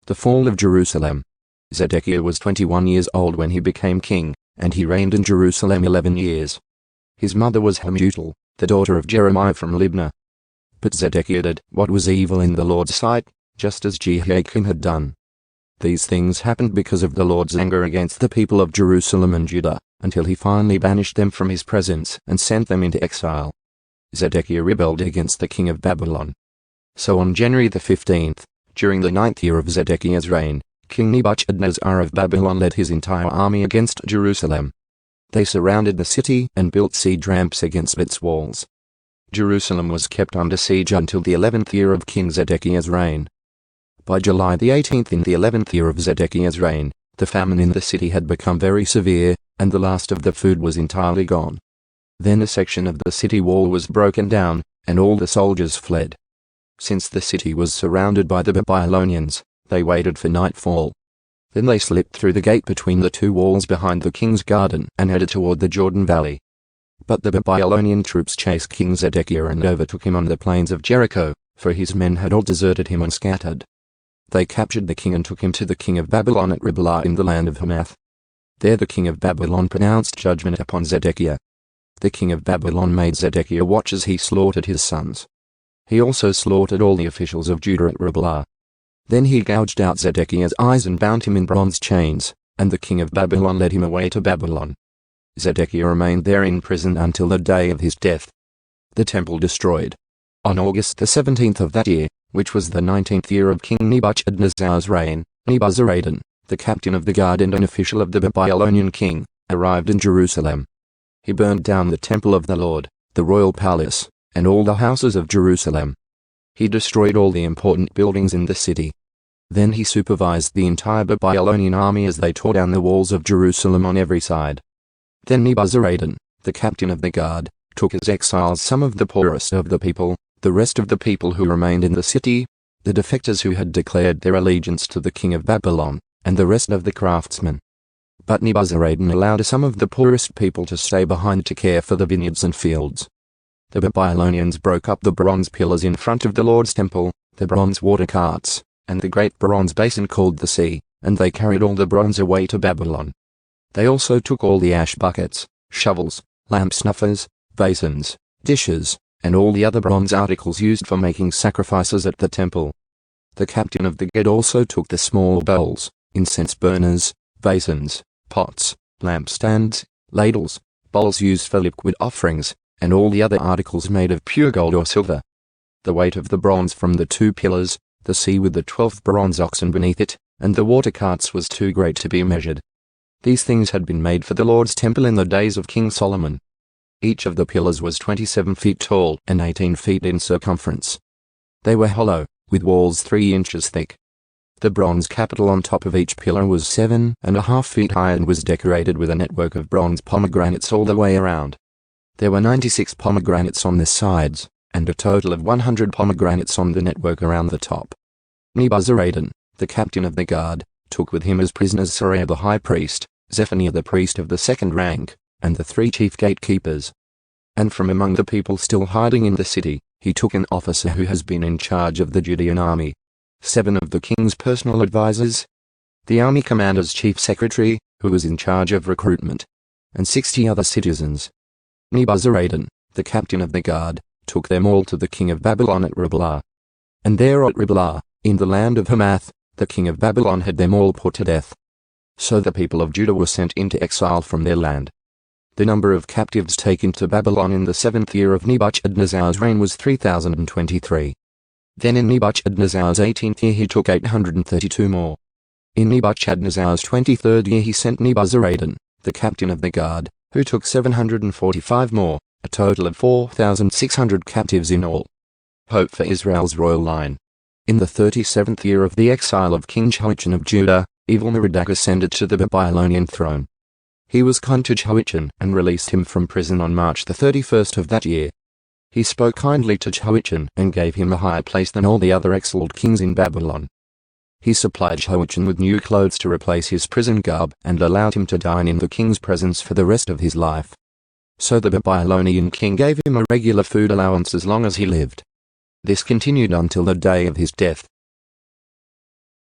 The fall of Jerusalem. Zedekiah was 21 years old when he became king, and he reigned in Jerusalem 11 years. His mother was Hamutal, the daughter of Jeremiah from Libnah. But Zedekiah did what was evil in the Lord's sight, just as Jehoiakim had done. These things happened because of the Lord's anger against the people of Jerusalem and Judah, until he finally banished them from his presence and sent them into exile. Zedekiah rebelled against the king of Babylon. So on January the 15th, during the 9th year of Zedekiah's reign, King Nebuchadnezzar of Babylon led his entire army against Jerusalem. They surrounded the city and built siege ramps against its walls. Jerusalem was kept under siege until the 11th year of King Zedekiah's reign. By July the 18th in the 11th year of Zedekiah's reign, the famine in the city had become very severe, and the last of the food was entirely gone. Then a section of the city wall was broken down, and all the soldiers fled. Since the city was surrounded by the Babylonians, they waited for nightfall. Then they slipped through the gate between the two walls behind the king's garden and headed toward the Jordan Valley. But the Babylonian troops chased King Zedekiah and overtook him on the plains of Jericho, for his men had all deserted him and scattered. They captured the king and took him to the king of Babylon at Riblah in the land of Hamath. There the king of Babylon pronounced judgment upon Zedekiah. The king of Babylon made Zedekiah watch as he slaughtered his sons. He also slaughtered all the officials of Judah at Riblah. Then he gouged out Zedekiah's eyes and bound him in bronze chains, and the king of Babylon led him away to Babylon. Zedekiah remained there in prison until the day of his death. The temple destroyed. On August the 17th of that year, which was the 19th year of King Nebuchadnezzar's reign, Nebuzaradan, the captain of the guard and an official of the Babylonian king, arrived in Jerusalem. He burned down the temple of the Lord, the royal palace, and all the houses of Jerusalem. He destroyed all the important buildings in the city. Then he supervised the entire Babylonian army as they tore down the walls of Jerusalem on every side. Then Nebuzaradan, the captain of the guard, took as exiles some of the poorest of the people, the rest of the people who remained in the city, the defectors who had declared their allegiance to the king of Babylon, and the rest of the craftsmen. But Nebuzaradan allowed some of the poorest people to stay behind to care for the vineyards and fields. The Babylonians broke up the bronze pillars in front of the Lord's temple, the bronze water carts, and the great bronze basin called the sea, and they carried all the bronze away to Babylon. They also took all the ash buckets, shovels, lamp snuffers, basins, dishes, and all the other bronze articles used for making sacrifices at the temple. The captain of the guard also took the small bowls, incense burners, basins, pots, lampstands, ladles, bowls used for liquid offerings, and all the other articles made of pure gold or silver. The weight of the bronze from the two pillars, the sea with the 12 bronze oxen beneath it, and the water carts was too great to be measured. These things had been made for the Lord's temple in the days of King Solomon. Each of the pillars was 27 feet tall and 18 feet in circumference. They were hollow, with walls 3 inches thick. The bronze capital on top of each pillar was 7.5 feet high and was decorated with a network of bronze pomegranates all the way around. There were 96 pomegranates on the sides, and a total of 100 pomegranates on the network around the top. Nebuzaradan, the captain of the guard, took with him as prisoners Seraiah the high priest, Zephaniah the priest of the second rank, and the 3 chief gatekeepers. And from among the people still hiding in the city, he took an officer who has been in charge of the Judean army, 7 of the king's personal advisers, the army commander's chief secretary, who was in charge of recruitment, and 60 other citizens. Nebuzaradan, the captain of the guard, took them all to the king of Babylon at Riblah. And there at Riblah, in the land of Hamath, the king of Babylon had them all put to death. So the people of Judah were sent into exile from their land. The number of captives taken to Babylon in the 7th year of Nebuchadnezzar's reign was 3,023. Then in Nebuchadnezzar's 18th year he took 832 more. In Nebuchadnezzar's 23rd year he sent Nebuzaradan, the captain of the guard, who took 745 more, a total of 4,600 captives in all. Hope for Israel's royal line. In the 37th year of the exile of King Jehoiachin of Judah, Evil-Merodach ascended to the Babylonian throne. He was kind to Jehoiachin and released him from prison on March the 31st of that year. He spoke kindly to Jehoiachin and gave him a higher place than all the other exiled kings in Babylon. He supplied Jehoiachin with new clothes to replace his prison garb and allowed him to dine in the king's presence for the rest of his life. So the Babylonian king gave him a regular food allowance as long as he lived. This continued until the day of his death.